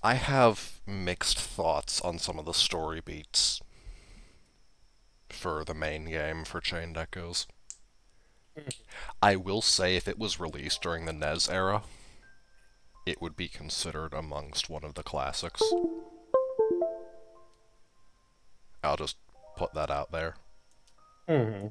I have mixed thoughts on some of the story beats for the main game for Chained Echoes. I will say if it was released during the NES era, it would be considered amongst one of the classics. I'll just put that out there. Hmm.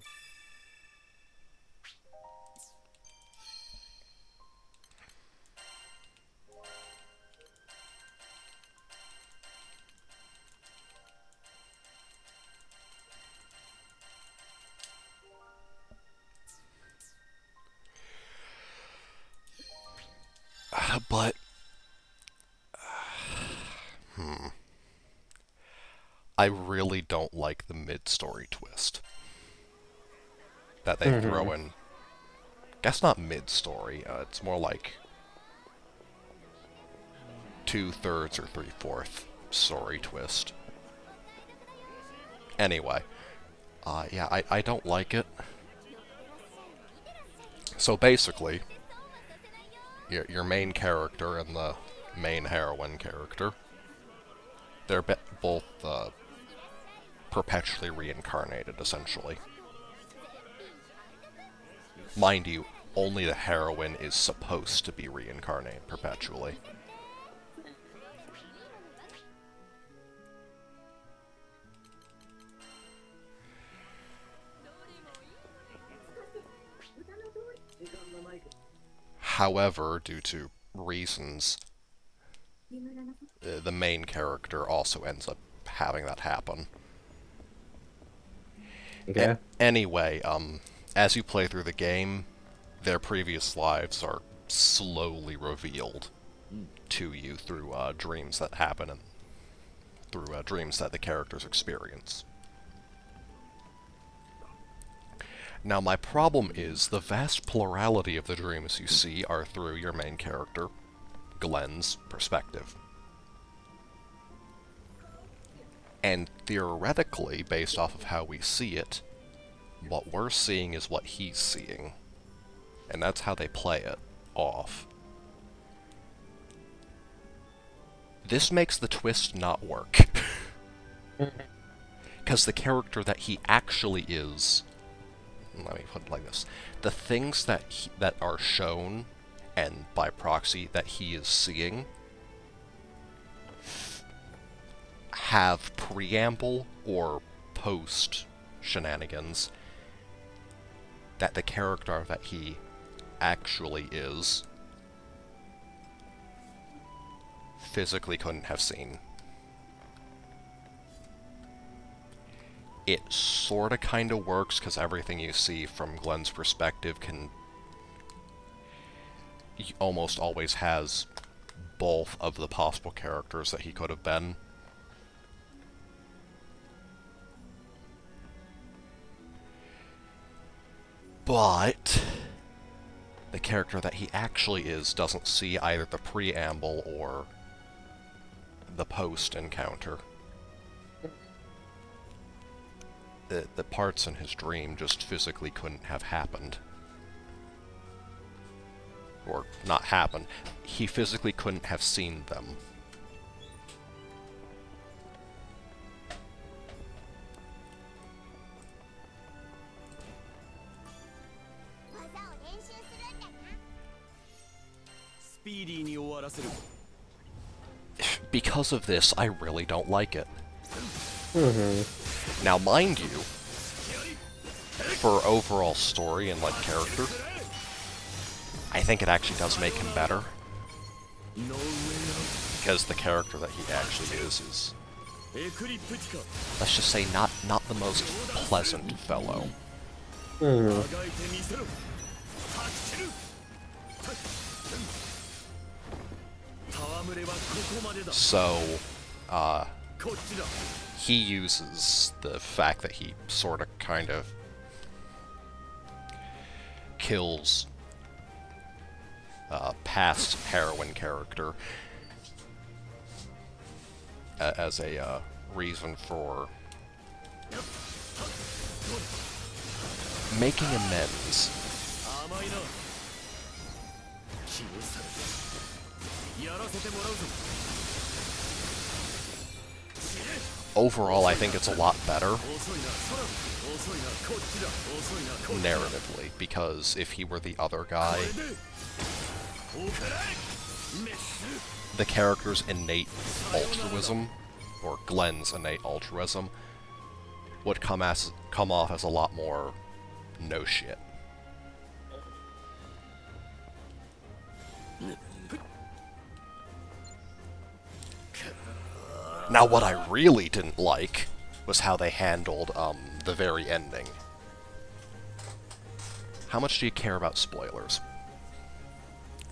But, hmm, I really don't like the mid-story twist that they Hmm. throw in. Guess not mid-story, it's more like two-thirds or three-fourth story twist. Anyway, yeah, I don't like it. So basically, your main character and the main heroine character, they're both perpetually reincarnated, essentially. Mind you, only the heroine is supposed to be reincarnated perpetually. However, due to reasons, the main character also ends up having that happen. Okay. Anyway, as you play through the game, their previous lives are slowly revealed to you through dreams that happen and through dreams that the characters experience. Now, my problem is the vast plurality of the dreams you see are through your main character, Glenn's perspective. And theoretically, based off of how we see it, what we're seeing is what he's seeing. And that's how they play it off. This makes the twist not work. Because the character that he actually is, let me put it like this, the things that are shown, and by proxy that he is seeing, have preamble or post shenanigans that the character that he actually is physically couldn't have seen. It sorta kinda works because everything you see from Glenn's perspective can almost always has both of the possible characters that he could have been. But the character that he actually is doesn't see either the preamble or the post encounter. The parts in his dream just physically couldn't have happened. Or not happened. He physically couldn't have seen them. Because of this, I really don't like it. Hmm. Now, mind you, for overall story and like character, I think it actually does make him better. Because the character that he actually is, let's just say, not the most pleasant fellow. Hmm. So, he uses the fact that he sort of kind of kills past heroine character as a reason for making amends. overall, I think it's a lot better narratively, because if he were the other guy, the character's innate altruism, or Glenn's innate altruism, would come off as a lot more no shit. Now, what I really didn't like was how they handled the very ending. How much do you care about spoilers?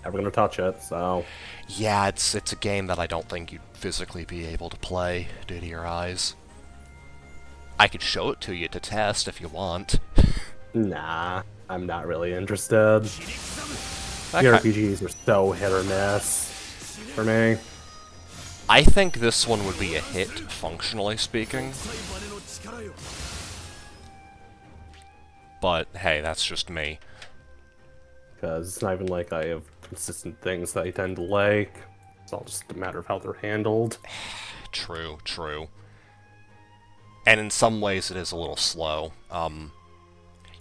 Never gonna touch it, so... Yeah, it's a game that I don't think you'd physically be able to play due to your eyes. I could show it to you to test if you want. Nah, I'm not really interested. Okay. RPGs are so hit or miss for me. I think this one would be a hit, functionally speaking. But, hey, that's just me. Because it's not even like I have consistent things that I tend to like. It's all just a matter of how they're handled. True, true. And in some ways it is a little slow.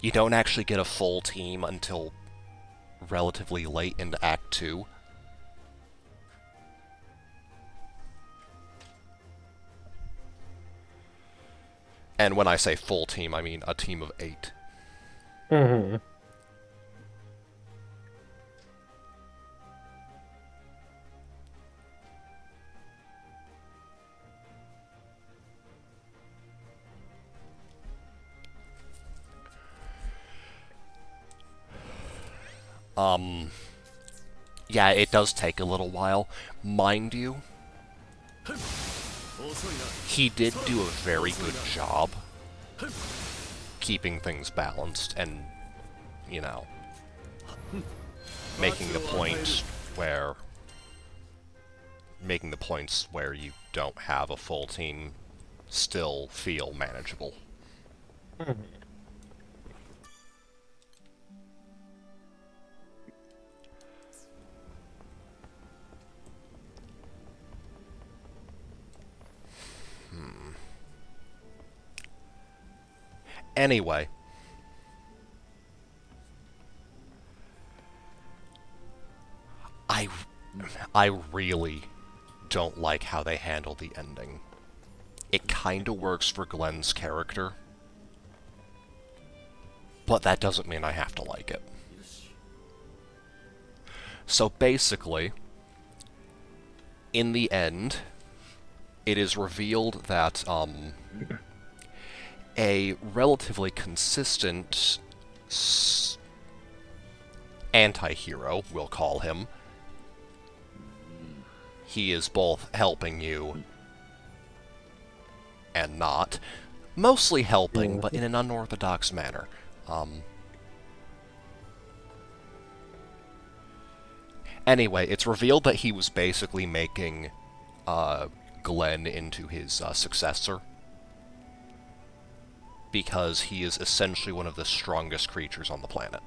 You don't actually get a full team until relatively late into Act 2. And when I say full team, I mean a team of 8. Mm-hmm. Yeah, it does take a little while. Mind you, he did do a very good job keeping things balanced and, you know, making the points where you don't have a full team still feel manageable. Anyway, I really don't like how they handle the ending. It kinda works for Glenn's character, but that doesn't mean I have to like it. So basically, in the end, it is revealed that, a relatively consistent anti-hero, we'll call him. He is both helping you and not. Mostly helping, but in an unorthodox manner. Anyway, it's revealed that he was basically making Glenn into his successor, because he is essentially one of the strongest creatures on the planet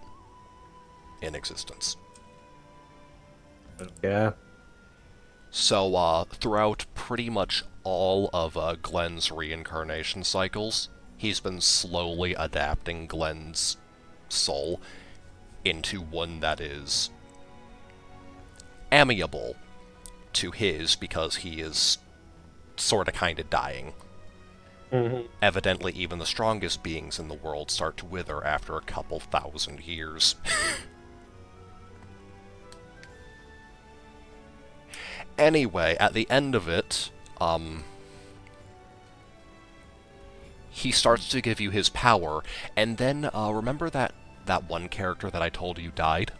in existence. Yeah. So, throughout pretty much all of Glenn's reincarnation cycles, he's been slowly adapting Glenn's soul into one that is amiable to his, because he is sorta kinda dying. Evidently, even the strongest beings in the world start to wither after a couple thousand years. Anyway, at the end of it, he starts to give you his power, and then, remember that one character that I told you died?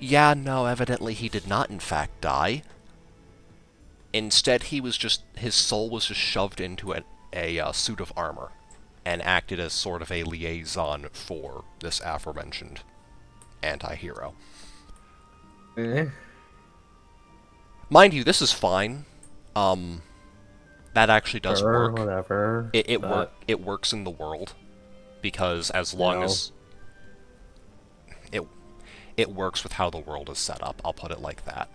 Yeah, no, evidently he did not in fact die. Instead, his soul was just shoved into a suit of armor, and acted as sort of a liaison for this aforementioned anti-hero. Mind you, this is fine. That actually does Sure, work. whatever. It works in the world, because as long as it works with how the world is set up, I'll put it like that.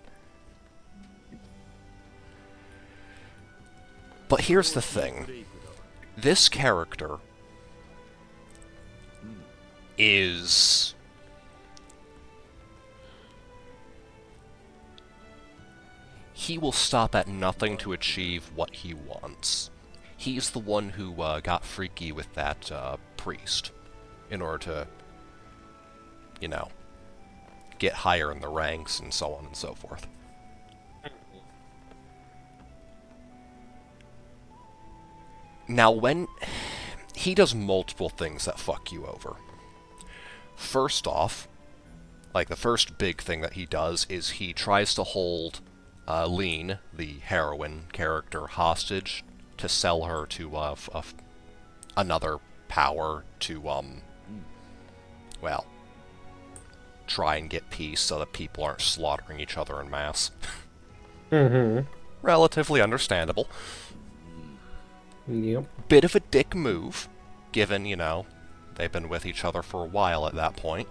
But here's the thing. This character is... he will stop at nothing to achieve what he wants. He's the one who got freaky with that priest in order to, you know, get higher in the ranks and so on and so forth. Now, when he does multiple things that fuck you over. First off, like the first big thing that he does is he tries to hold Lean, the heroine character, hostage to sell her to another power to, well, try and get peace so that people aren't slaughtering each other en masse. Relatively understandable. Yep. Bit of a dick move, given, you know, they've been with each other for a while at that point.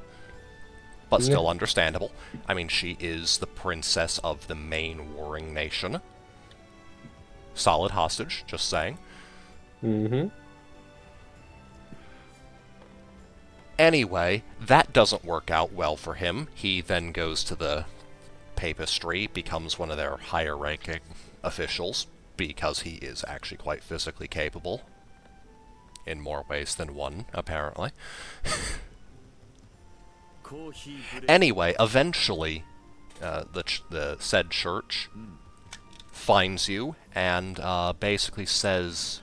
But still understandable. I mean, she is the princess of the main warring nation. Solid hostage, just saying. Anyway, that doesn't work out well for him. He then goes to the Papistry, becomes one of their higher-ranking officials, because he is actually quite physically capable. In more ways than one, apparently. Anyway, eventually, the said church finds you and basically says,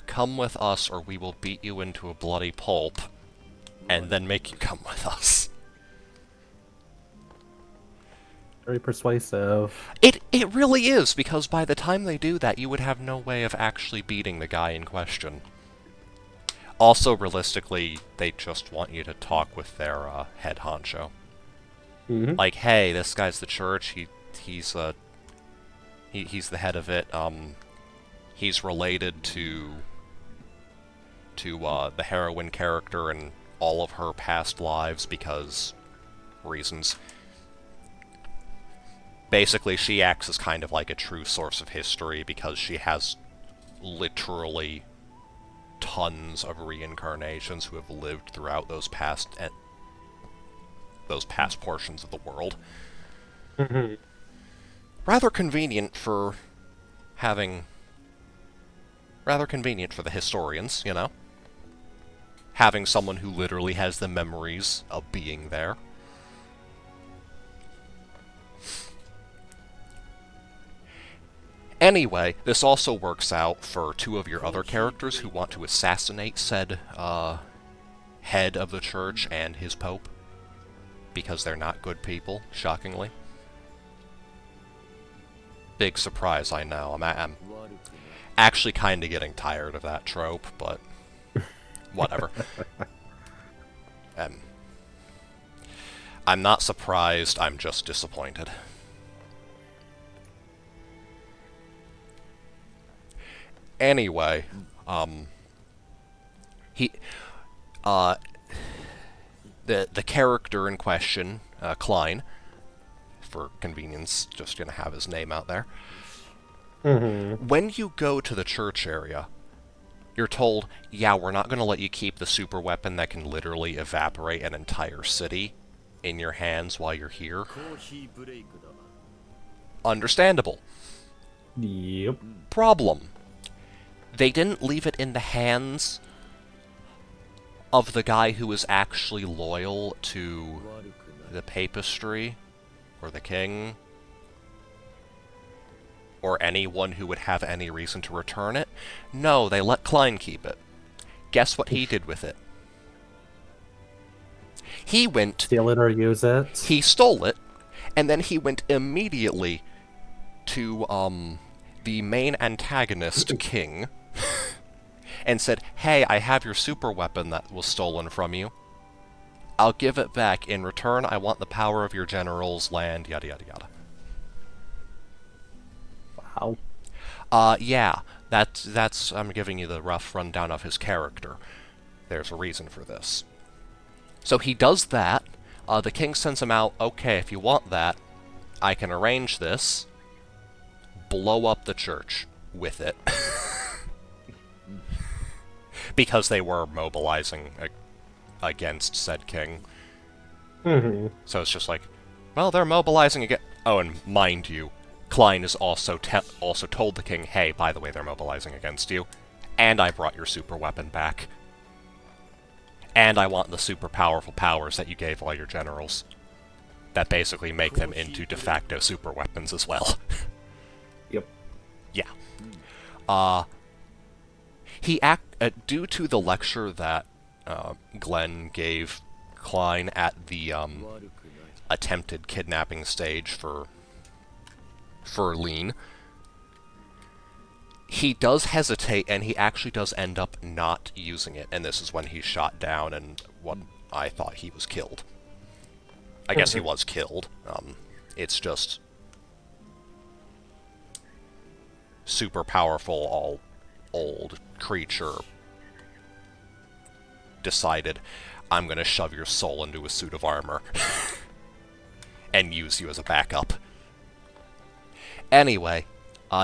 come with us or we will beat you into a bloody pulp, and then make you come with us. Very persuasive. It really is, because by the time they do that, you would have no way of actually beating the guy in question. Also, realistically, they just want you to talk with their head honcho. Like, hey, this guy's the church. He's the head of it. He's related to the heroine character and all of her past lives because reasons. Basically, she acts as kind of like a true source of history because she has literally tons of reincarnations who have lived throughout those past portions of the world. Rather convenient for the historians, you know? Having someone who literally has the memories of being there. Anyway, this also works out for two of your other characters who want to assassinate said head of the church and his pope, because they're not good people, shockingly. Big surprise, I know. I'm actually kind of getting tired of that trope, but whatever. I'm not surprised, I'm just disappointed. Anyway, the character in question, Klein, for convenience, just gonna have his name out there. When you go to the church area, you're told, yeah, we're not gonna let you keep the super weapon that can literally evaporate an entire city in your hands while you're here. Understandable. Yep. Problem. They didn't leave it in the hands of the guy who was actually loyal to the Papistry, or the king, or anyone who would have any reason to return it. No, they let Klein keep it. Guess what he did with it? He went... Steal it or use it? He stole it, and then he went immediately to, the main antagonist, King, and said, hey, I have your super weapon that was stolen from you. I'll give it back. In return, I want the power of your generals, land, yada yada yada. Wow. Yeah, that's, I'm giving you the rough rundown of his character. There's a reason for this. So he does that, the king sends him out, okay, if you want that, I can arrange this, blow up the church with it. because they were mobilizing against said king. Hmm. So it's just like, well, they're mobilizing again. Oh, and mind you, Klein is also told the king, hey, by the way, they're mobilizing against you, and I brought your super weapon back. And I want the super powerful powers that you gave all your generals. That basically make them into de facto super weapons as well. Yep. Yeah. Due to the lecture that Glenn gave Klein at the attempted kidnapping stage for Lean, he does hesitate, and he actually does end up not using it, and this is when he's shot down, and what I thought he was killed. I guess he was killed. It's just super powerful, all old creature decided, I'm gonna shove your soul into a suit of armor and use you as a backup. Anyway,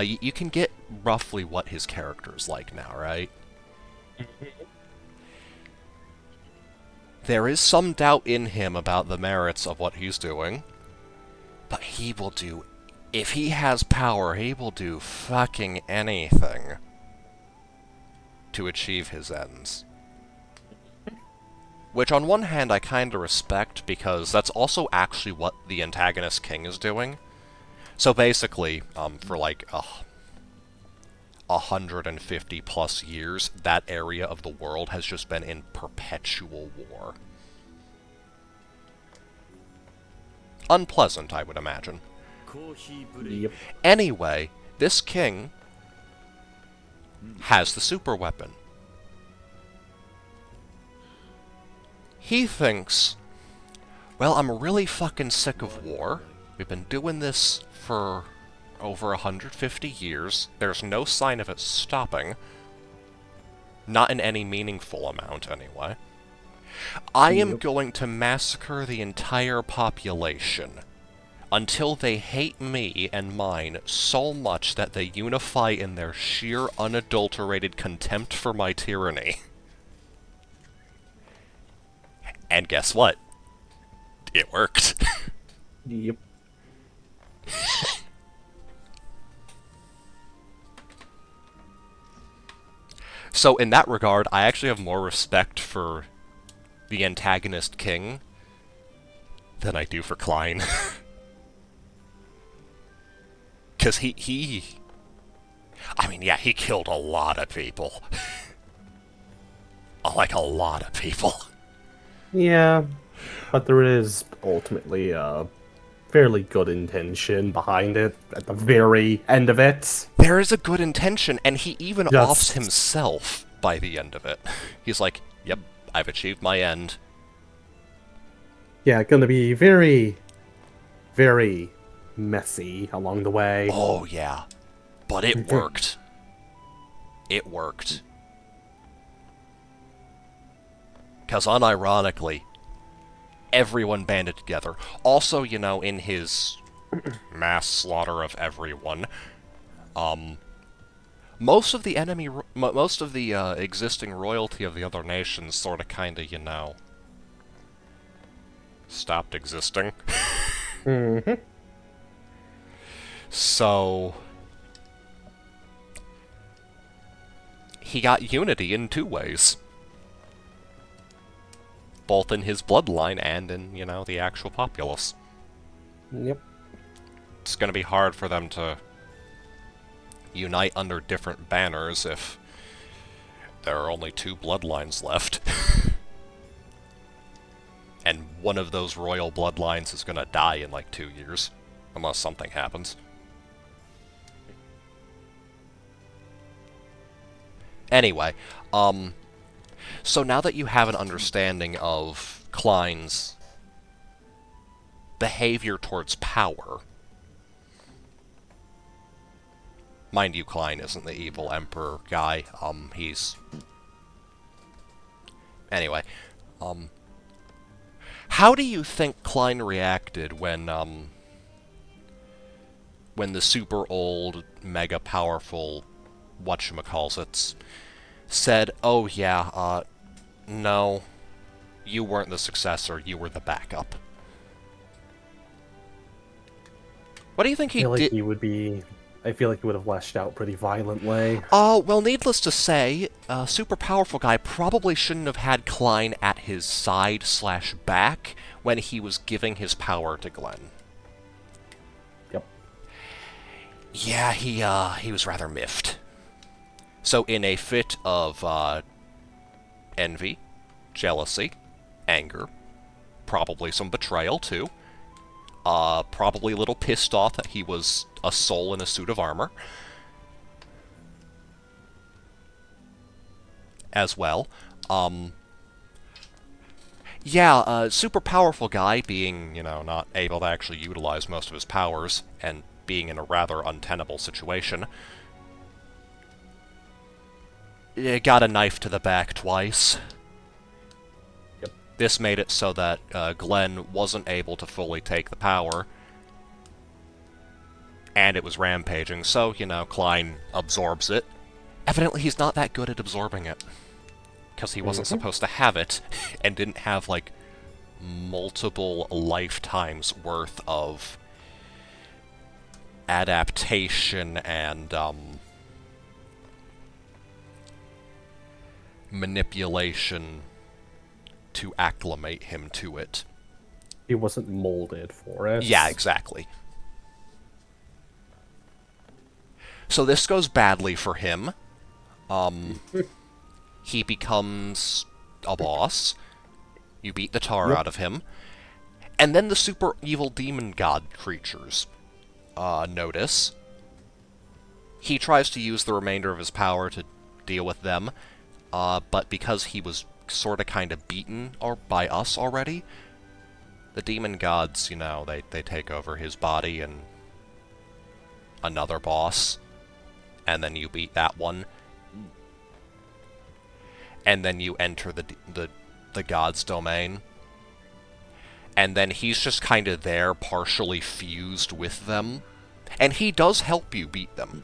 you can get roughly what his character's like now, right? There is some doubt in him about the merits of what he's doing, but he will do... If he has power, he will do fucking anything to achieve his ends. Which, on one hand, I kinda respect, because that's also actually what the antagonist king is doing. So basically, for like 150 plus years, that area of the world has just been in perpetual war. Unpleasant, I would imagine. Yep. Anyway, this king has the super weapon. He thinks, well, I'm really fucking sick of war. We've been doing this for over 150 years. There's no sign of it stopping. Not in any meaningful amount, anyway. I am going to massacre the entire population until they hate me and mine so much that they unify in their sheer, unadulterated contempt for my tyranny. And guess what? It worked. Yep. So in that regard, I actually have more respect for the antagonist king than I do for Klein. Because I mean, yeah, he killed a lot of people. Like, a lot of people. Yeah, but there is ultimately a fairly good intention behind it at the very end of it. There is a good intention, and he even Just- offs himself by the end of it. He's like, yep, I've achieved my end. Yeah, gonna be very, very messy along the way. Oh, yeah. But it worked. It worked. Because unironically, everyone banded together. Also, you know, in his mass slaughter of everyone, most of the most of the existing royalty of the other nations sort of kinda, you know, stopped existing. Mm-hmm. So he got unity in two ways. Both in his bloodline and in, you know, the actual populace. Yep. It's gonna be hard for them to unite under different banners if there are only two bloodlines left. And one of those royal bloodlines is gonna die in like 2 years, unless something happens. Anyway, so now that you have an understanding of Klein's behavior towards power, mind you, Klein isn't the evil emperor guy, he's... Anyway, how do you think Klein reacted when the super old, mega powerful, whatchamacallits, said, "Oh yeah, no, you weren't the successor, you were the backup." What do you think I he feel like did? he would be. I feel like he would have lashed out pretty violently. Well, needless to say, super powerful guy probably shouldn't have had Klein at his side slash back when he was giving his power to Glenn. Yep. Yeah, he was rather miffed. So in a fit of, envy, jealousy, anger, probably some betrayal too, probably a little pissed off that he was a soul in a suit of armor, as well. Um, yeah, super powerful guy being, not able to actually utilize most of his powers and being in a rather untenable situation. Got a knife to the back twice. Yep. This made it so that Glenn wasn't able to fully take the power, and it was rampaging, so, Klein absorbs it. Evidently he's not that good at absorbing it, because he wasn't supposed to have it, and didn't have, like, multiple lifetimes worth of adaptation and, manipulation to acclimate him to it. He wasn't molded for it. Yeah, exactly. So this goes badly for him. He becomes a boss. You beat the tar Yep. out of him. And then the super evil demon god creatures notice. He tries to use the remainder of his power to deal with them, but because he was sort of kind of beaten by us already, the demon gods, they take over his body and another boss, and then you beat that one, and then you enter the god's domain, and then he's just kind of there, partially fused with them, and he does help you beat them.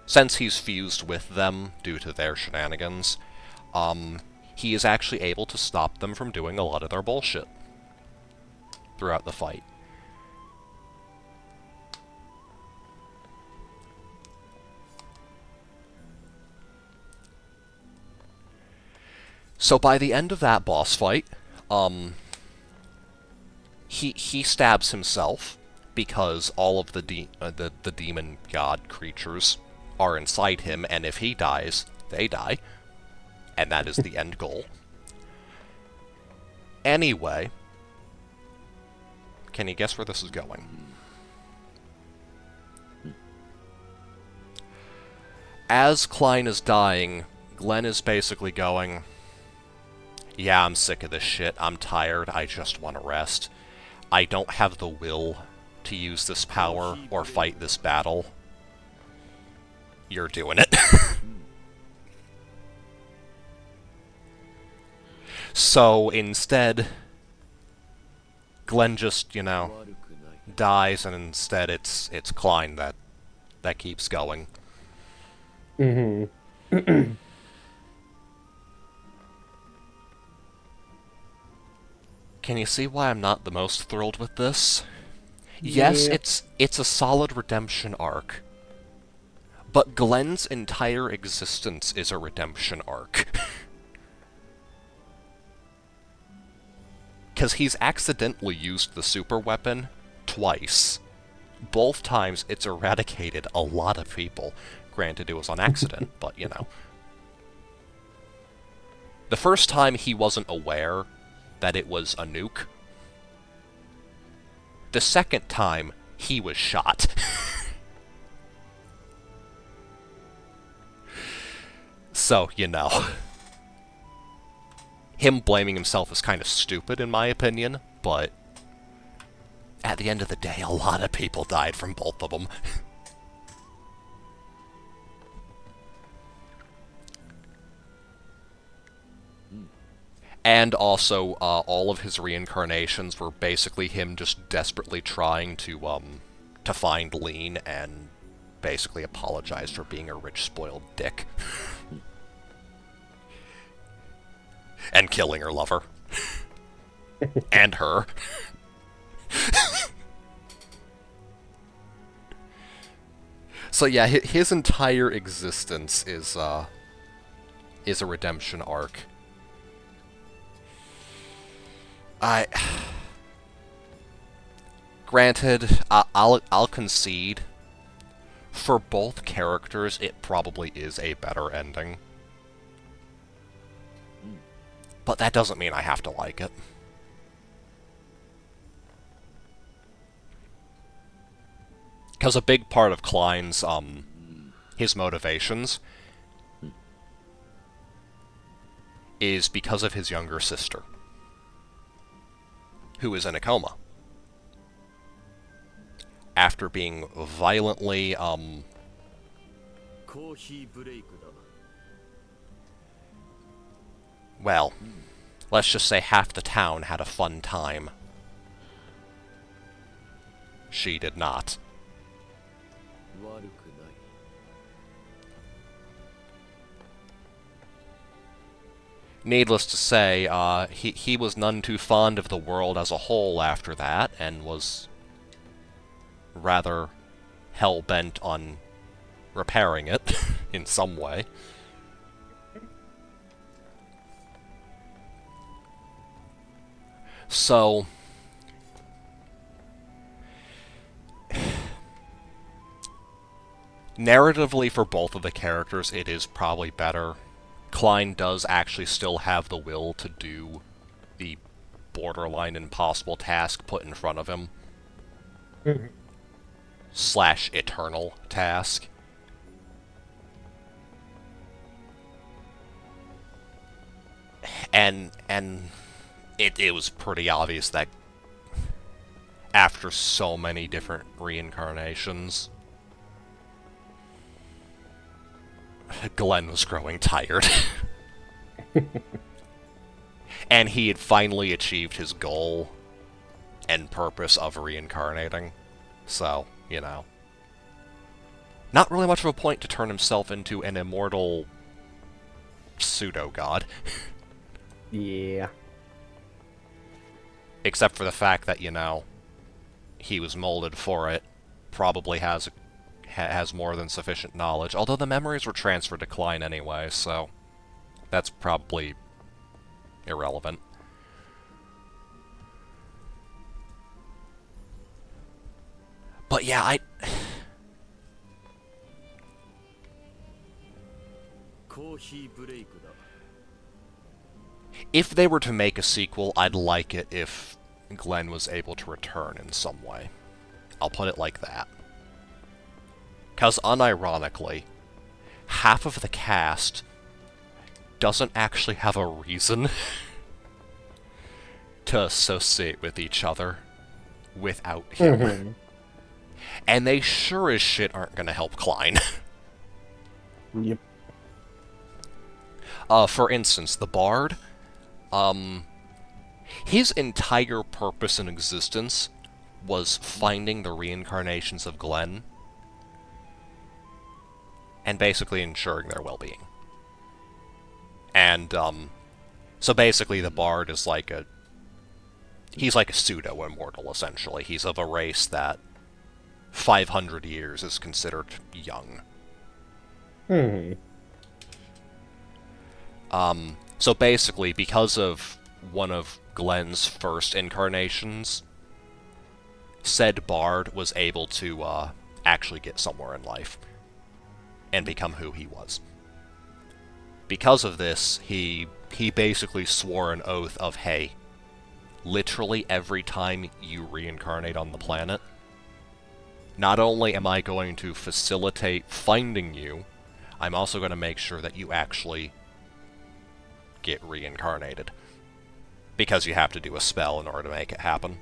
Since he's fused with them due to their shenanigans, he is actually able to stop them from doing a lot of their bullshit throughout the fight. So by the end of that boss fight, he stabs himself because all of the demon god creatures are inside him, and if he dies, they die, and that is the end goal. Anyway, can you guess where this is going? As Klein is dying, Glenn is basically going, "Yeah, I'm sick of this shit. I'm tired. I just want to rest. I don't have the will to use this power or fight this battle. You're doing it." So instead, Glenn just, dies, and instead it's Klein that keeps going. Mm-hmm. Can you see why I'm not the most thrilled with this? Yes, Yeah. it's a solid redemption arc, but Glenn's entire existence is a redemption arc. Because he's accidentally used the super weapon twice. Both times it's eradicated a lot of people. Granted, it was on accident, but The first time he wasn't aware that it was a nuke. The second time, he was shot. So, him blaming himself is kind of stupid in my opinion, but at the end of the day, a lot of people died from both of them. And also, all of his reincarnations were basically him just desperately trying to find Lean and basically apologized for being a rich, spoiled dick. And killing her lover. And her. So yeah, his entire existence is a redemption arc. Granted, I'll concede, for both characters, it probably is a better ending. But that doesn't mean I have to like it. Because a big part of Klein's, his motivations is because of his younger sister, who is in a coma. After being violently, well, let's just say half the town had a fun time. She did not. Needless to say, he was none too fond of the world as a whole after that, and was rather hell-bent on repairing it in some way. So, narratively for both of the characters, it is probably better. Klein does actually still have the will to do the borderline impossible task put in front of him. Slash eternal task. And it was pretty obvious that after so many different reincarnations, Glenn was growing tired. And he had finally achieved his goal and purpose of reincarnating. So, you know. Not really much of a point to turn himself into an immortal pseudo-god. Yeah. Except for the fact that, you know, he was molded for it, probably has more than sufficient knowledge, although the memories were transferred to Klein anyway, so that's probably irrelevant. But yeah, if they were to make a sequel, I'd like it if Glenn was able to return in some way. I'll put it like that. Because unironically, half of the cast doesn't actually have a reason to associate with each other without him. And they sure as shit aren't going to help Klein. Yep. For instance, the Bard, his entire purpose in existence was finding the reincarnations of Glenn and basically ensuring their well-being. And, so basically the Bard is like he's like a pseudo-immortal, essentially. He's of a race that 500 years is considered young. So basically, because of one of Glenn's first incarnations, said Bard was able to, actually get somewhere in life and become who he was. Because of this, he basically swore an oath of, hey, literally every time you reincarnate on the planet, not only am I going to facilitate finding you, I'm also going to make sure that you actually get reincarnated. Because you have to do a spell in order to make it happen.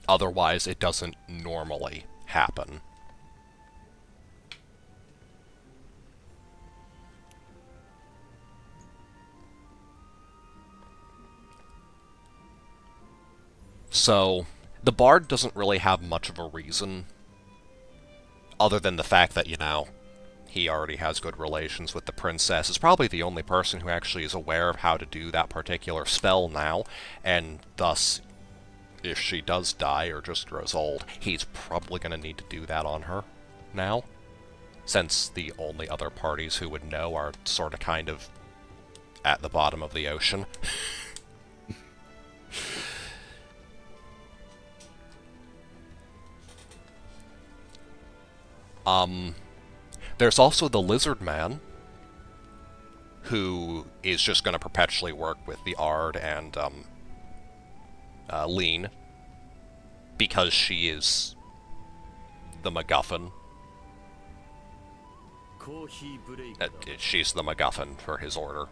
Otherwise, it doesn't normally happen. So, The Bard doesn't really have much of a reason, other than the fact that, he already has good relations with the princess. Is probably the only person who actually is aware of how to do that particular spell now, and thus, if she does die or just grows old, he's probably going to need to do that on her now, since the only other parties who would know are sort of kind of at the bottom of the ocean. There's also the Lizard Man, who is just going to perpetually work with the Ard and Lean, because she is the MacGuffin. She's the MacGuffin for his order.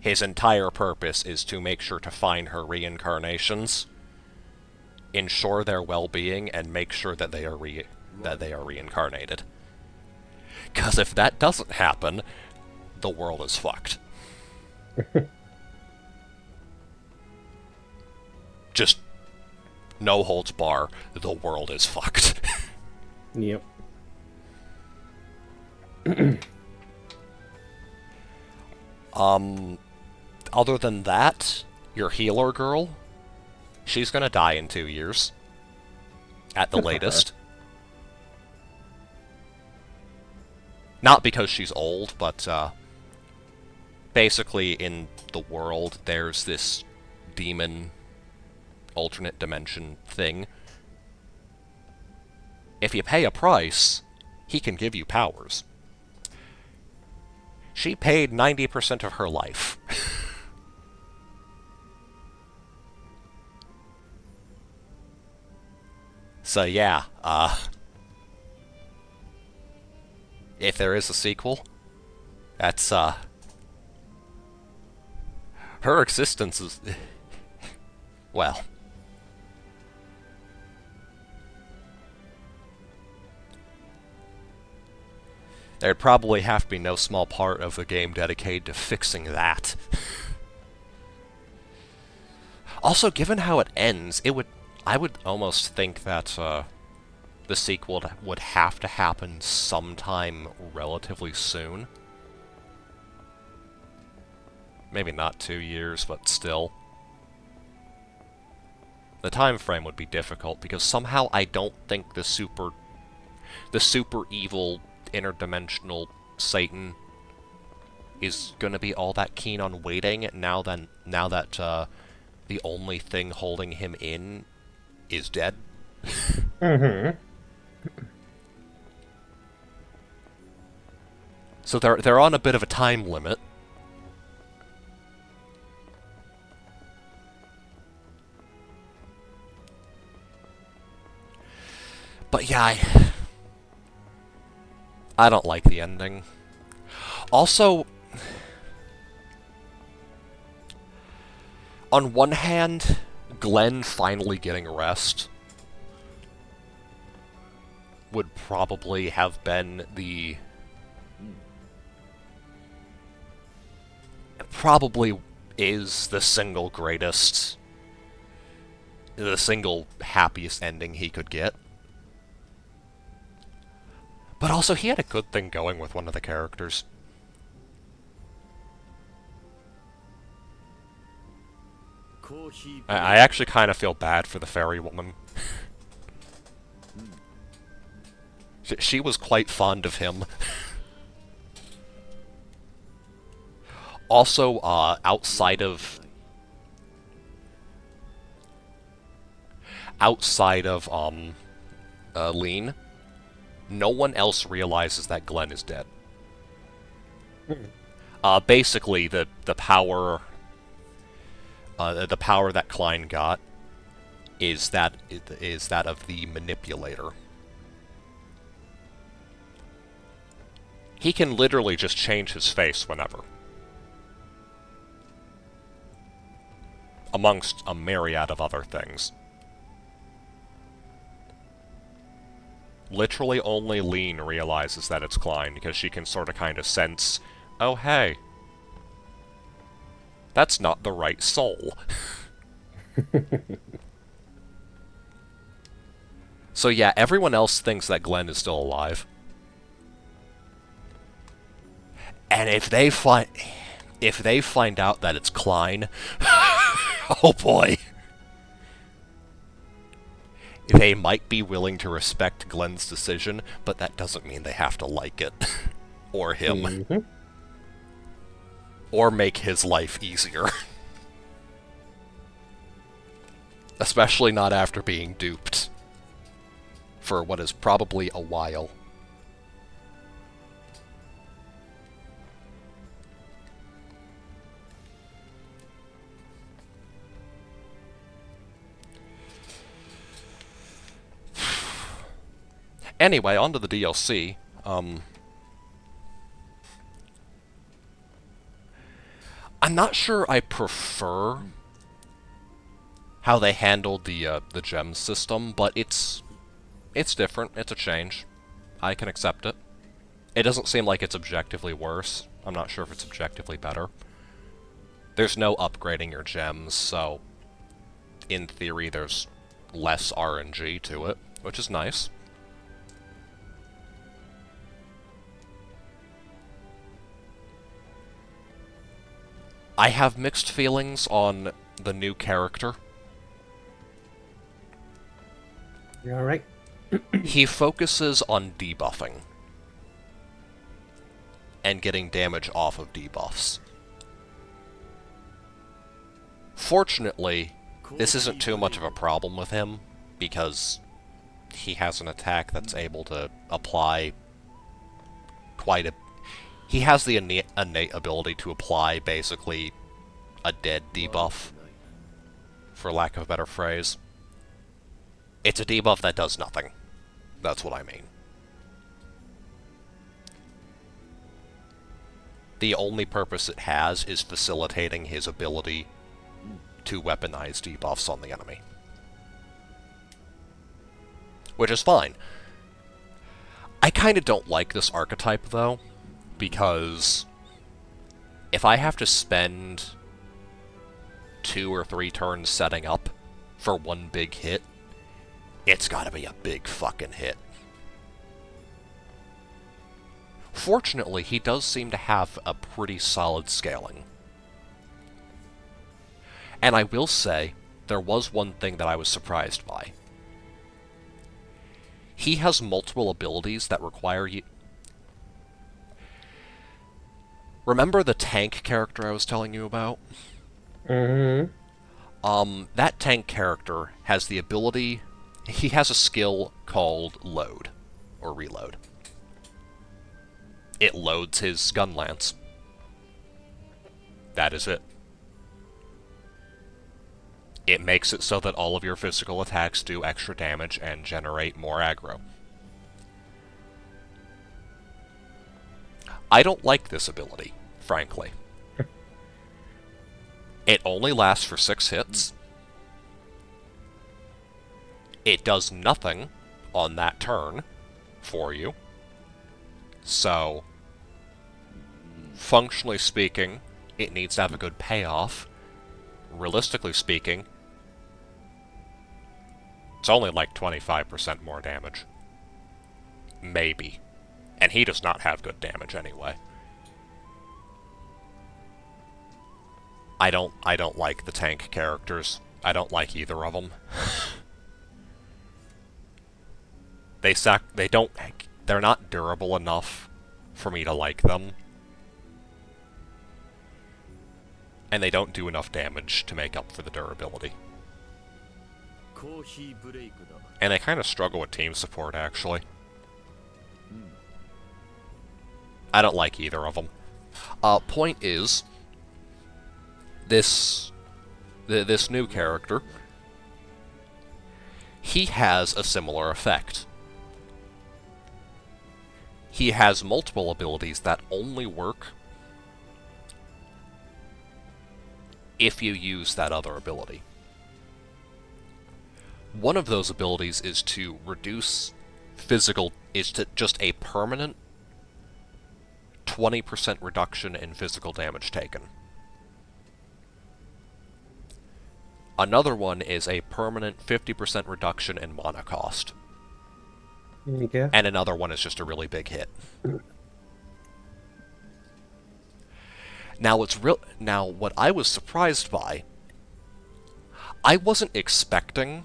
His entire purpose is to make sure to find her reincarnations, ensure their well-being, and make sure that they are reincarnated. Because if that doesn't happen, the world is fucked. Just no holds bar, the world is fucked. Yep. Other than that, your healer girl, she's gonna die in 2 years. At the latest. Not because she's old, but, basically in the world, there's this demon alternate dimension thing. If you pay a price, he can give you powers. She paid 90% of her life. So yeah, if there is a sequel, that's, her existence is, well, there'd probably have to be no small part of the game dedicated to fixing that. Also, given how it ends, I would almost think that, the sequel would have to happen sometime relatively soon. Maybe not 2 years, but still. The time frame would be difficult, because somehow I don't think the super evil interdimensional Satan is gonna be all that keen on waiting now that the only thing holding him in is dead. So they're on a bit of a time limit. But yeah, I don't like the ending. Also, on one hand, Glenn finally getting rest would probably have been probably is the single greatest, the single happiest ending he could get. But also, he had a good thing going with one of the characters. I actually kind of feel bad for the fairy woman. She was quite fond of him. Also, outside of Lean, no one else realizes that Glenn is dead. Basically, the power that Klein got is that of the manipulator. He can literally just change his face whenever. Amongst a myriad of other things. Literally only Lean realizes that it's Klein, because she can sort of kind of sense, oh hey, that's not the right soul. So yeah, everyone else thinks that Glenn is still alive. And if they find out that it's Klein, oh boy. They might be willing to respect Glenn's decision, but that doesn't mean they have to like it. Or him. Mm-hmm. Or make his life easier. Especially not after being duped. For what is probably a while. Anyway, on to the DLC. I'm not sure I prefer how they handled the gem system, but it's different. It's a change. I can accept it. It doesn't seem like it's objectively worse. I'm not sure if it's objectively better. There's no upgrading your gems, so in theory there's less RNG to it, which is nice. I have mixed feelings on the new character. You alright? He focuses on debuffing. And getting damage off of debuffs. Fortunately, this isn't too much of a problem with him, because he has an attack that's able to apply quite a... He has the innate ability to apply, basically, a dead debuff, for lack of a better phrase. It's a debuff that does nothing. That's what I mean. The only purpose it has is facilitating his ability to weaponize debuffs on the enemy. Which is fine. I kinda don't like this archetype, though, because if I have to spend 2 or 3 turns setting up for one big hit, it's gotta be a big fucking hit. Fortunately, he does seem to have a pretty solid scaling. And I will say, there was one thing that I was surprised by. He has multiple abilities that require you... Remember the tank character I was telling you about? Mm-hmm. That tank character has the ability... He has a skill called Load, or Reload. It loads his gun lance. That is it. It makes it so that all of your physical attacks do extra damage and generate more aggro. I don't like this ability, frankly. It only lasts for 6 hits. It does nothing on that turn for you. So, functionally speaking, it needs to have a good payoff. Realistically speaking, it's only like 25% more damage. Maybe. And he does not have good damage anyway. I don't like the tank characters. I don't like either of them. They're not durable enough for me to like them. And they don't do enough damage to make up for the durability. And they kind of struggle with team support, actually. I don't like either of them. Point is, this new character, he has a similar effect. He has multiple abilities that only work if you use that other ability. One of those abilities is to reduce just a permanent 20% reduction in physical damage taken. Another one is a permanent 50% reduction in mana cost. Yeah. and another one is just a really big hit. Now what I was surprised by, I wasn't expecting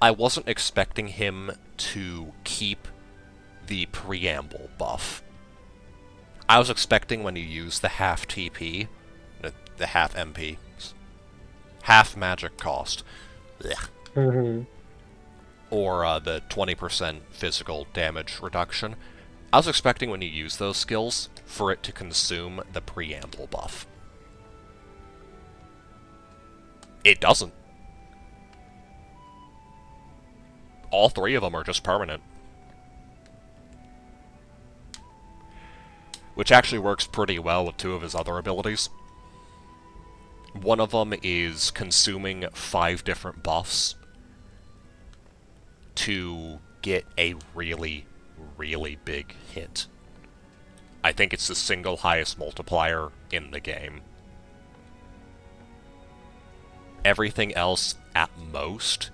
I wasn't expecting him to keep the preamble buff. I was expecting when you use the half TP, the half MP, half magic cost, Mm-hmm. or the 20% physical damage reduction, I was expecting when you use those skills for it to consume the preamble buff. It doesn't. All three of them are just permanent. Which actually works pretty well with two of his other abilities. One of them is consuming 5 different buffs to get a really, really big hit. I think it's the single highest multiplier in the game. Everything else, at most,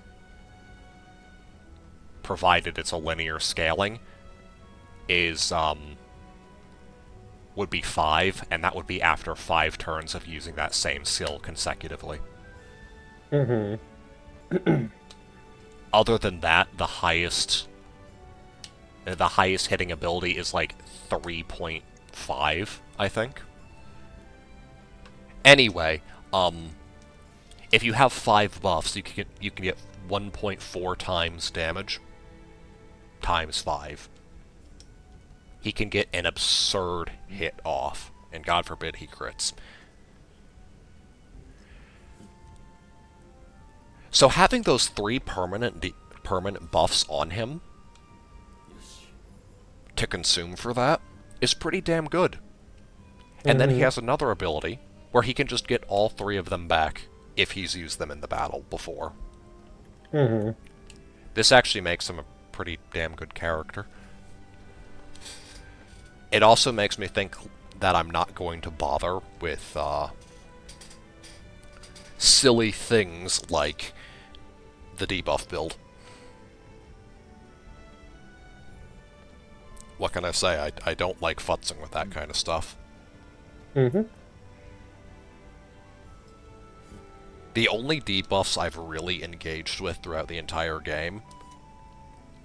provided it's a linear scaling, is, would be 5, and that would be after 5 turns of using that same skill consecutively. Mm-hmm. Other than that, the highest hitting ability is like 3.5, I think. Anyway, if you have 5 buffs, you can get 1.4 times damage times 5. He can get an absurd hit off, and God forbid he crits. So having those 3 permanent buffs on him to consume for that is pretty damn good. And then he has another ability where he can just get all 3 of them back if he's used them in the battle before. Mm-hmm. This actually makes him a pretty damn good character. It also makes me think that I'm not going to bother with silly things like the debuff build. What can I say? I don't like futzing with that kind of stuff. Mm-hmm. The only debuffs I've really engaged with throughout the entire game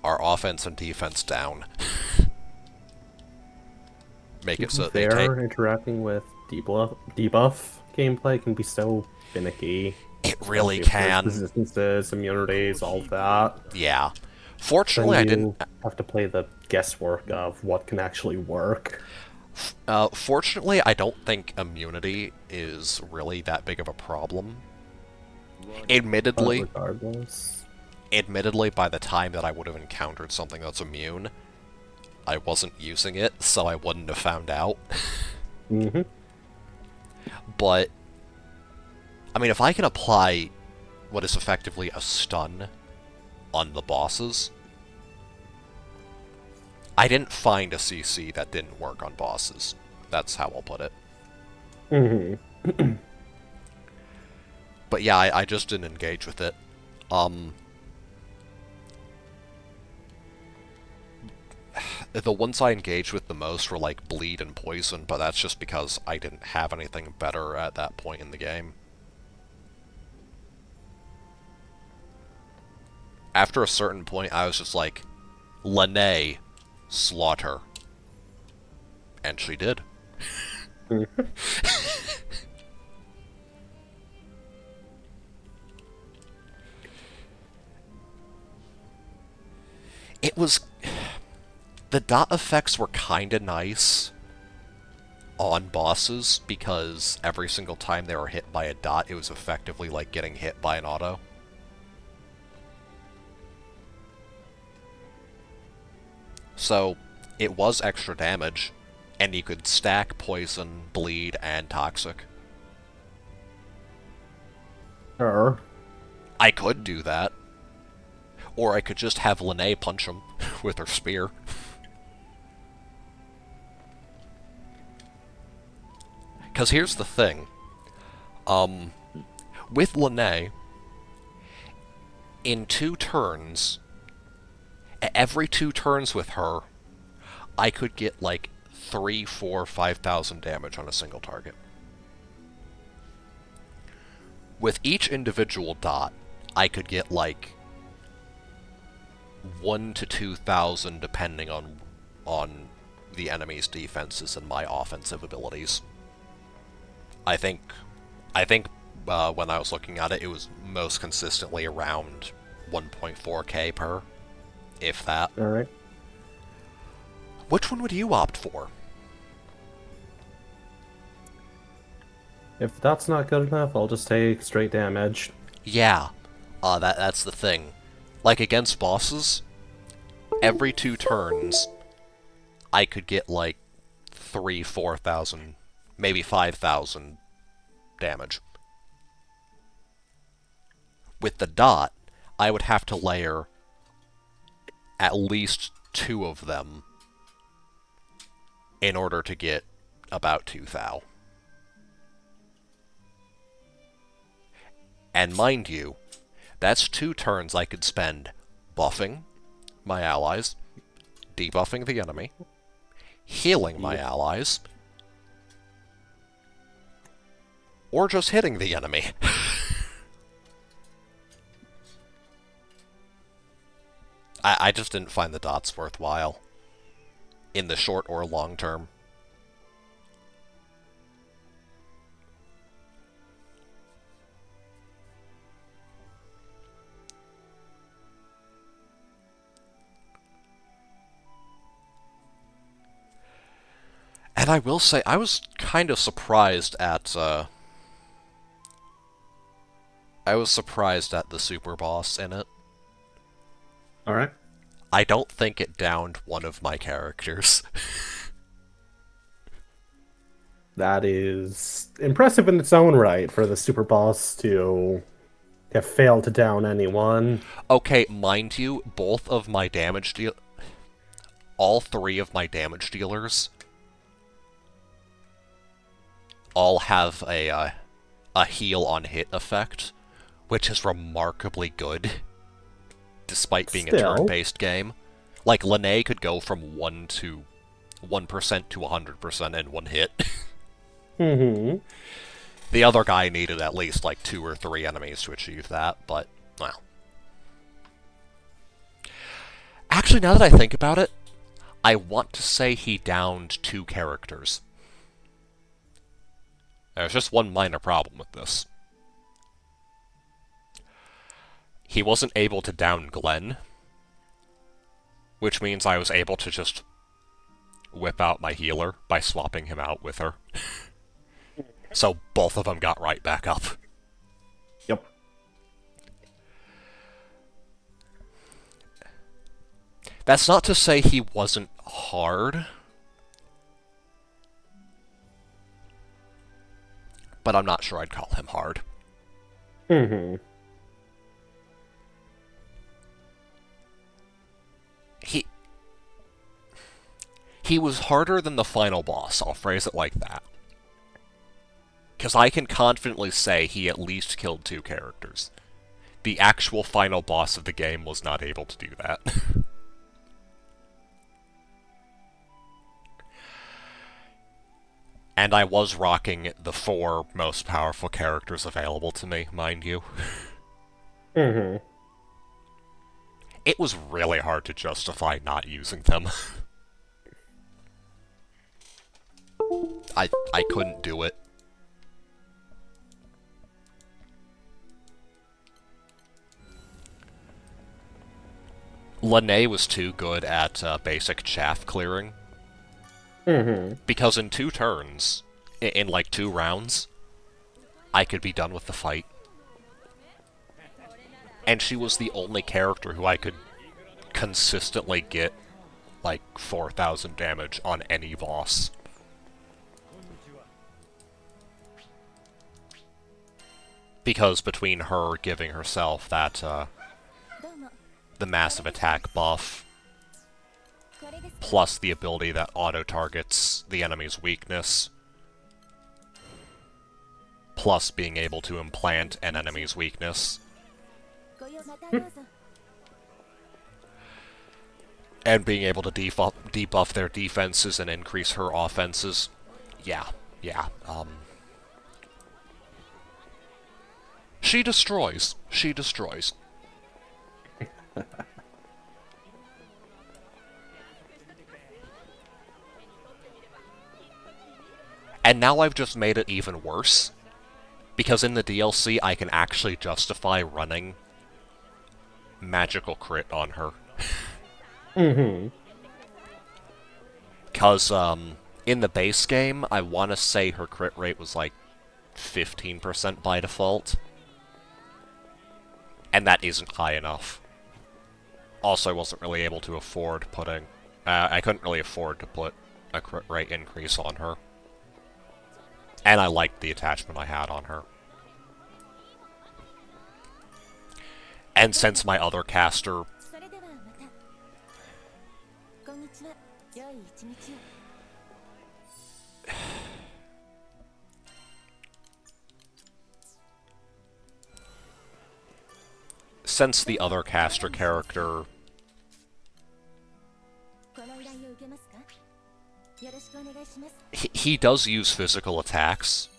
are offense and defense down. Make it so they take... interacting with debuff gameplay can be so finicky. It really Especially if there's can. resistances, immunities, all that. Yeah. Then Fortunately, I didn't... you have to play the guesswork of what can actually work. Fortunately, I don't think immunity is really that big of a problem. But Admittedly, regardless. by the time that I would have encountered something that's immune, I wasn't using it, so I wouldn't have found out. Mm-hmm. But, I mean, if I can apply what is effectively a stun on the bosses, I didn't find a CC that didn't work on bosses. That's how I'll put it. Mm-hmm. But yeah, I just didn't engage with it. The ones I engaged with the most were like bleed and poison, but that's just because I didn't have anything better at that point in the game. After a certain point, I was just like, Lene, slaughter. And she did. It was... The dot effects were kinda nice on bosses, because every single time they were hit by a dot, it was effectively like getting hit by an auto. So, it was extra damage, and you could stack poison, bleed, and toxic. Sure. I could do that. Or I could just have Lene punch him with her spear. Because here's the thing. With Lene, In 2 turns, every 2 turns with her, I could get like 3, 4, 5,000 damage on a single target. With each individual dot, I could get like 1 to 2,000 depending on the enemy's defenses and my offensive abilities. I think when I was looking at it, it was most consistently around 1.4k per, if that. All right. Which one would you opt for? If that's not good enough, I'll just take straight damage. Yeah, that's the thing. Like against bosses, every 2 turns, I could get like 3, 4,000, maybe 5,000 damage. With the dot, I would have to layer at least 2 of them in order to get about 2,000. And mind you, that's 2 turns I could spend buffing my allies, debuffing the enemy, healing my allies, or just hitting the enemy. I just didn't find the dots worthwhile in the short or long term. And I will say, I was kind of surprised at, the super boss in it. Alright. I don't think it downed one of my characters. That is impressive in its own right for the super boss to have failed to down anyone. Okay, mind you, both of my damage deal... all 3 of my damage dealers all have a heal on hit effect, which is remarkably good, despite being a turn-based game. Like, Lene could go from 1% to 100% in one hit. Mm-hmm. The other guy needed at least, like, 2 or 3 enemies to achieve that, but, well. Actually, now that I think about it, I want to say he downed 2 characters. There's just one minor problem with this. He wasn't able to down Glenn, which means I was able to just whip out my healer by swapping him out with her. So both of them got right back up. Yep. That's not to say he wasn't hard, but I'm not sure I'd call him hard. Mm-hmm. He was harder than the final boss, I'll phrase it like that. Because I can confidently say he at least killed 2 characters. The actual final boss of the game was not able to do that. And I was rocking the 4 most powerful characters available to me, mind you. Mm-hmm. It was really hard to justify not using them. I couldn't do it. Lene was too good at basic chaff clearing. Mm-hmm. Because in 2 turns, in like 2 rounds, I could be done with the fight. And she was the only character who I could consistently get like 4,000 damage on any boss. Because between her giving herself that, the massive attack buff, plus the ability that auto-targets the enemy's weakness, plus being able to implant an enemy's weakness, And being able to debuff their defenses and increase her offenses. Yeah, yeah. She destroys. She destroys. And now I've just made it even worse. Because in the DLC, I can actually justify running magical crit on her. Because, in the base game, I want to say her crit rate was like 15% by default. And that isn't high enough. Also, I wasn't really able to afford putting... I couldn't really afford to put a crit rate increase on her. And I liked the attachment I had on her. And since my other caster... Since the other caster character... He does use physical attacks.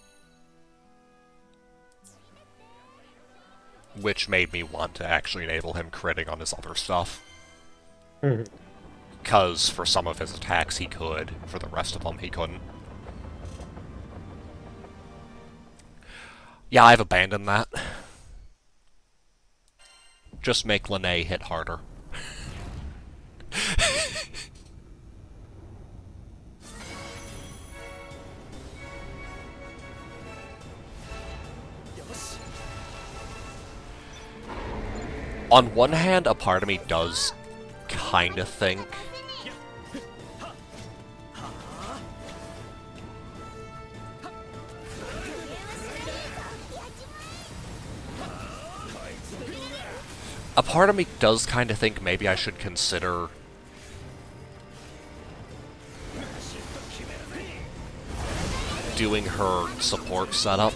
Which made me want to actually enable him critting on his other stuff. Because for some of his attacks he could, for the rest of them he couldn't. Yeah, I've abandoned that. Just make Lene hit harder. On one hand, a part of me does kinda think maybe I should consider doing her support setup.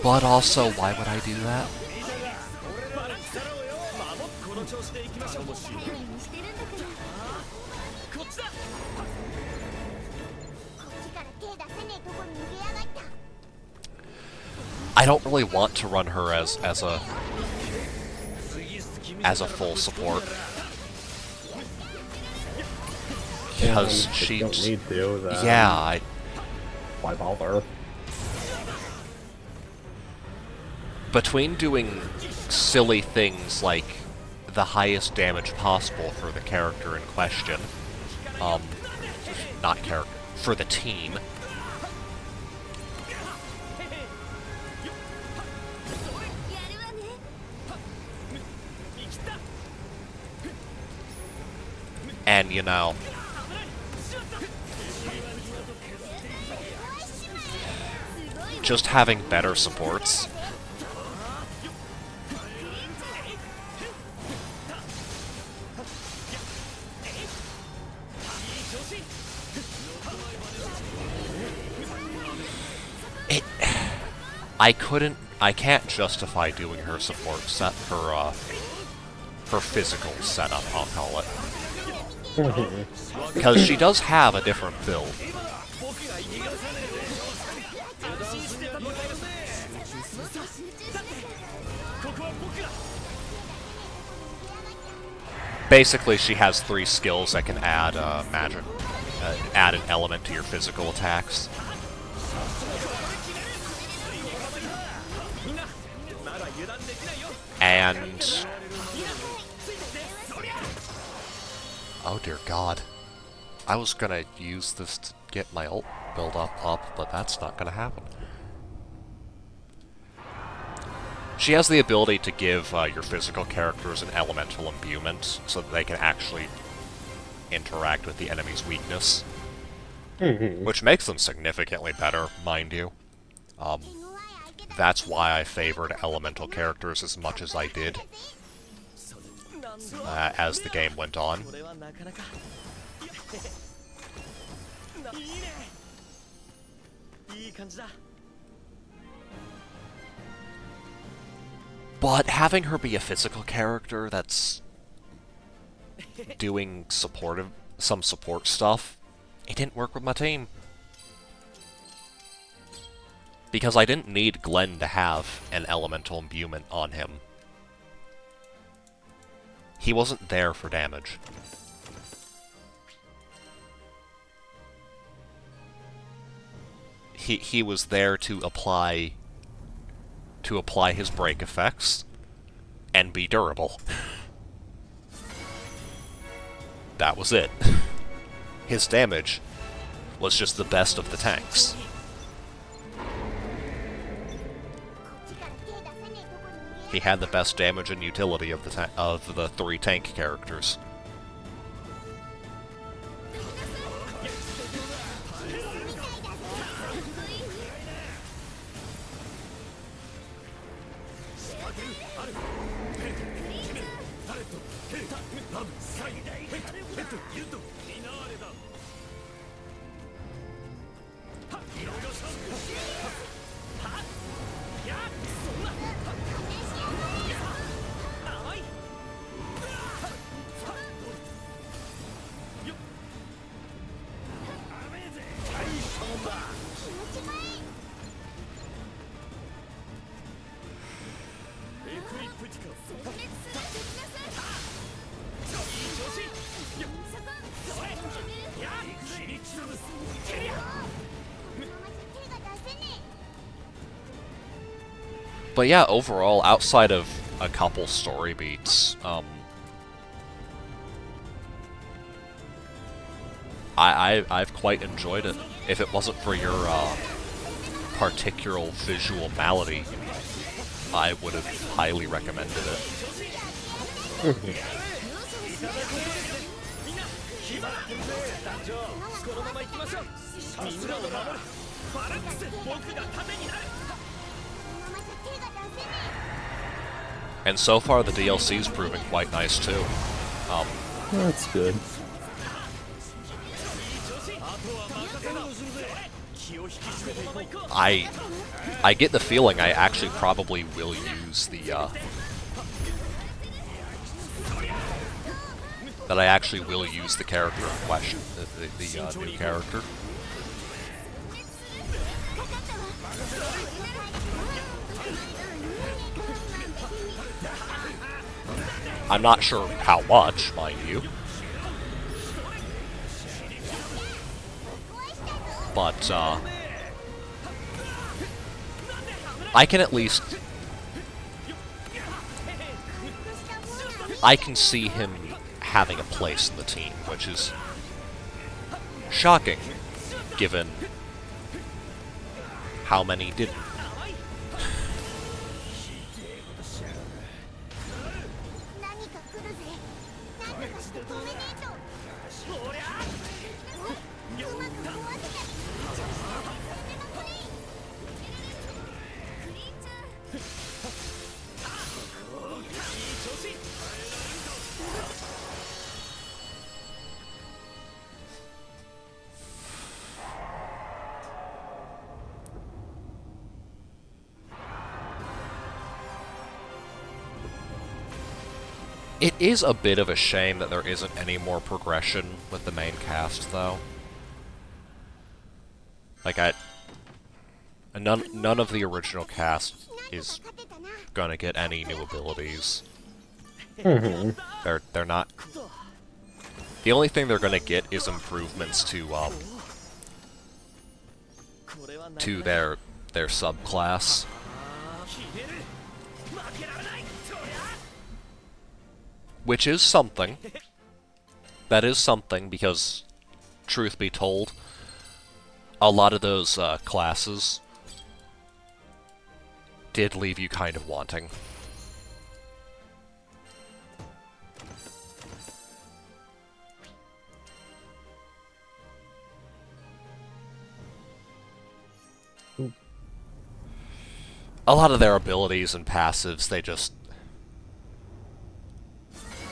But also, why would I do that? I don't really want to run her as a full support. Because she don't need to. Then yeah, why bother? Between doing silly things like the highest damage possible for the character in question, not character, for the team, and you know, just having better supports. I can't justify doing her support set, her physical setup, I'll call it. Because she does have a different build. Basically, she has 3 skills that can add magic, add an element to your physical attacks. And... oh dear god. I was gonna use this to get my ult build up, but that's not gonna happen. She has the ability to give your physical characters an elemental imbuement, so that they can actually interact with the enemy's weakness. Which makes them significantly better, mind you. That's why I favored elemental characters as much as I did as the game went on. But having her be a physical character that's doing some support stuff, it didn't work with my team. Because I didn't need Glenn to have an elemental imbuement on him. He wasn't there for damage. He was there to apply his break effects and be durable. That was it. His damage was just the best of the tanks. He had the best damage and utility of the 3 tank characters. But yeah, overall, outside of a couple story beats, I've quite enjoyed it. If it wasn't for your particular visual malady, I would have highly recommended it. And so far, the DLC's proving quite nice too. That's good. I get the feeling I actually probably will use the that I actually will use the character in question, the new character. I'm not sure how much, mind you. But, I can at least... I can see him having a place in the team, which is shocking, given how many didn't. It is a bit of a shame that there isn't any more progression with the main cast, though. Like, none of the original cast is gonna get any new abilities. They're not... The only thing they're gonna get is improvements to their subclass. Which is something. That is something, because, truth be told, a lot of those classes did leave you kind of wanting. A lot of their abilities and passives,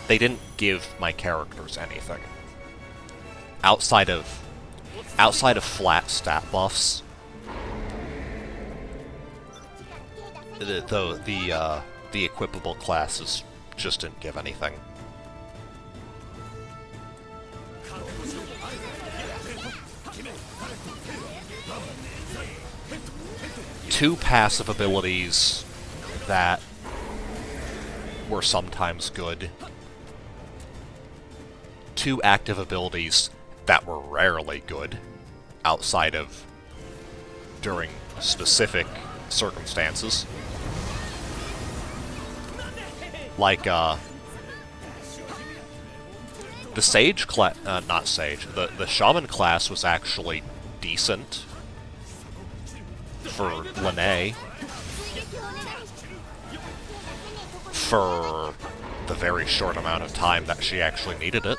they didn't give my characters anything. Outside of flat stat buffs, the equipable classes just didn't give anything. Two passive abilities that were sometimes good. Two active abilities that were rarely good, outside of during specific circumstances. Like, the Sage class, not Sage, the Shaman class was actually decent for Lene for the very short amount of time that she actually needed it.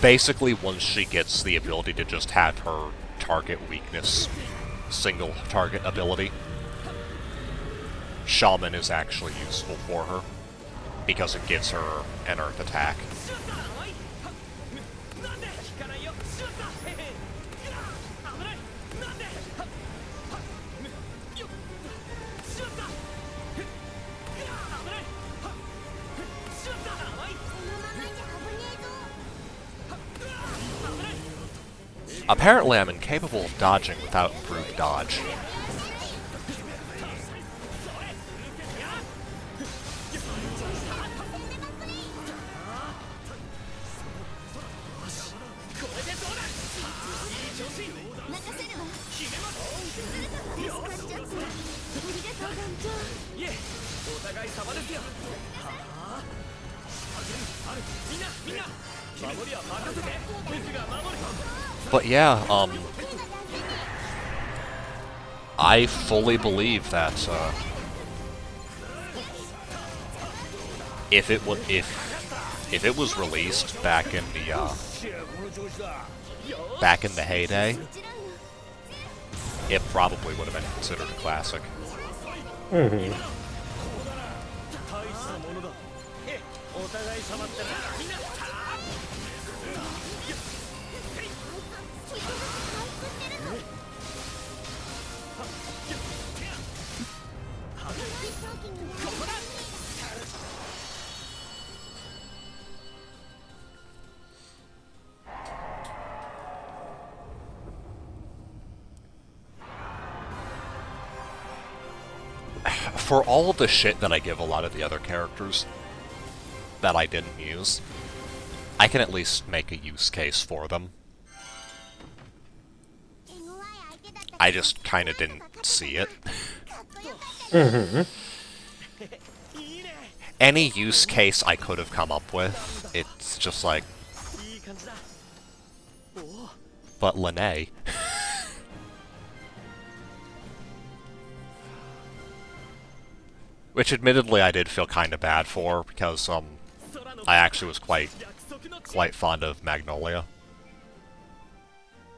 Basically, once she gets the ability to just have her target weakness single target ability, Shaman is actually useful for her, because it gives her an earth attack. Apparently I'm incapable of dodging without improved dodge. But yeah, I fully believe that, if it was released back in the heyday, it probably would have been considered a classic. Mm-hmm. For all of the shit that I give a lot of the other characters that I didn't use, I can at least make a use case for them. I just kinda didn't see it. Mm-hmm. Any use case I could have come up with, it's just like... But Lene... Which admittedly I did feel kinda bad for, because, I actually was quite fond of Magnolia.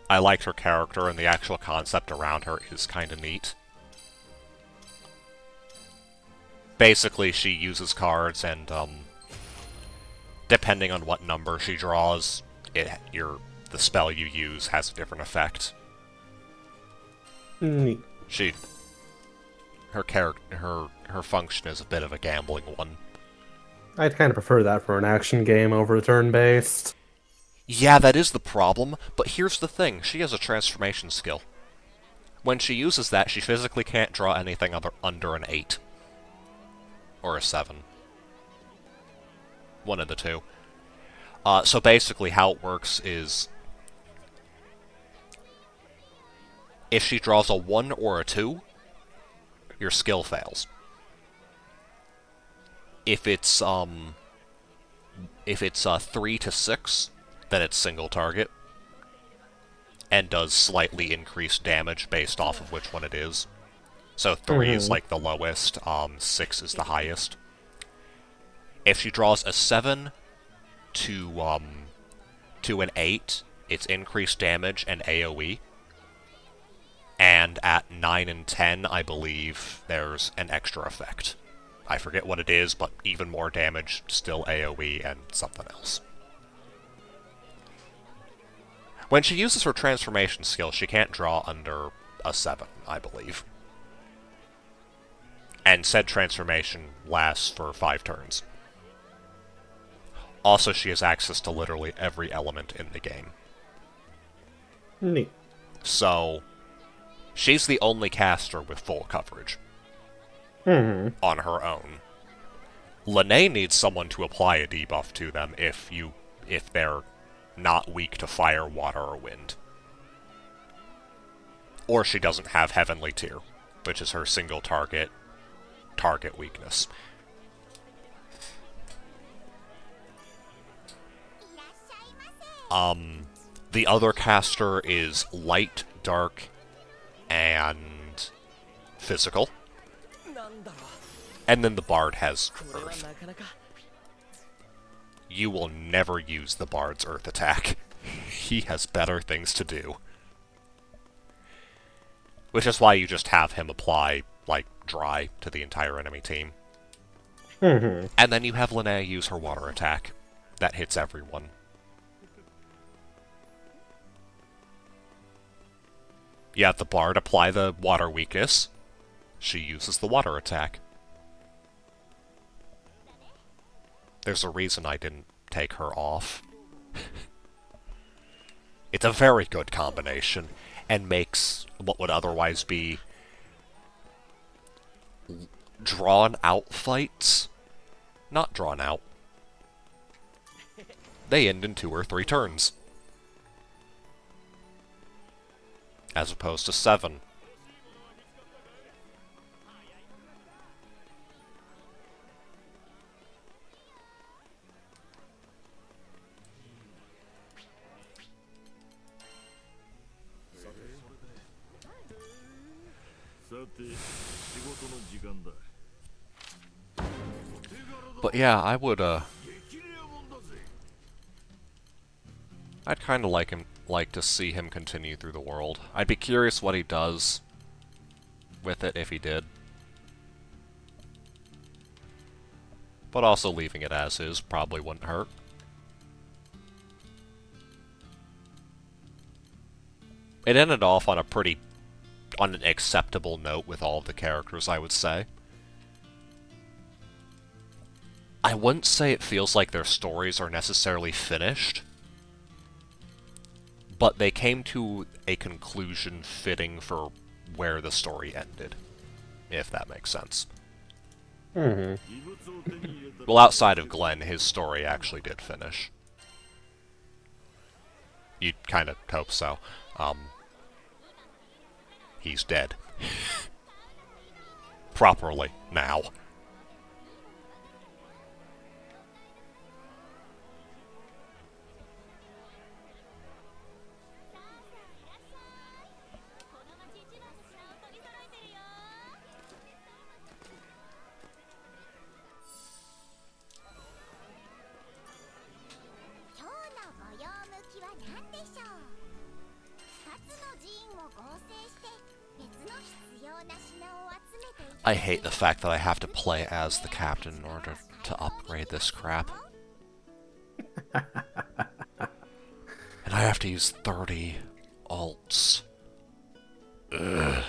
I liked her character, and the actual concept around her is kinda neat. Basically, she uses cards, and, depending on what number she draws, the spell you use has a different effect. Neat. Her function is a bit of a gambling one. I'd kind of prefer that for an action game over turn-based. Yeah, that is the problem, but here's the thing, she has a transformation skill. When she uses that, she physically can't draw anything under an 8. Or a 7. One of the two. So basically how it works is... if she draws a 1 or a 2, your skill fails. If it's 3 to 6, then it's single target, and does slightly increased damage based off of which one it is. So 3 is like the lowest, 6 is the highest. If she draws a 7 to an 8, it's increased damage and AoE. And at 9 and 10, I believe, there's an extra effect. I forget what it is, but even more damage, still AoE, and something else. When she uses her transformation skill, she can't draw under a 7, I believe. And said transformation lasts for 5 turns. Also, she has access to literally every element in the game. Neat. So, she's the only caster with full coverage. On her own. Lene needs someone to apply a debuff to them if they're not weak to fire, water, or wind. Or she doesn't have Heavenly Tear, which is her single target weakness. The other caster is light, dark, and physical. And then the bard has earth. You will never use the bard's earth attack. He has better things to do. Which is why you just have him apply, like, dry to the entire enemy team. And then you have Linnea use her water attack. That hits everyone. You have the bard apply the water weakness. She uses the water attack. There's a reason I didn't take her off. It's a very good combination, and makes what would otherwise be drawn-out fights not drawn out. They end in 2 or 3 turns. As opposed to 7. But yeah, I would, I'd kind of like to see him continue through the world. I'd be curious what he does with it if he did. But also leaving it as is probably wouldn't hurt. It ended off on on an acceptable note with all of the characters, I would say. I wouldn't say it feels like their stories are necessarily finished, but they came to a conclusion fitting for where the story ended, if that makes sense. Well, outside of Glenn, his story actually did finish. You'd kind of hope so. He's dead. Properly, now. I hate the fact that I have to play as the captain in order to upgrade this crap. And I have to use 30 alts. Ugh.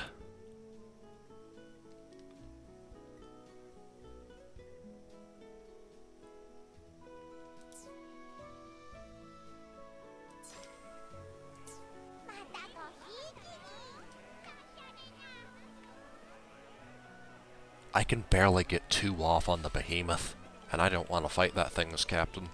I can barely get 2 off on the behemoth, and I don't want to fight that thing as captain.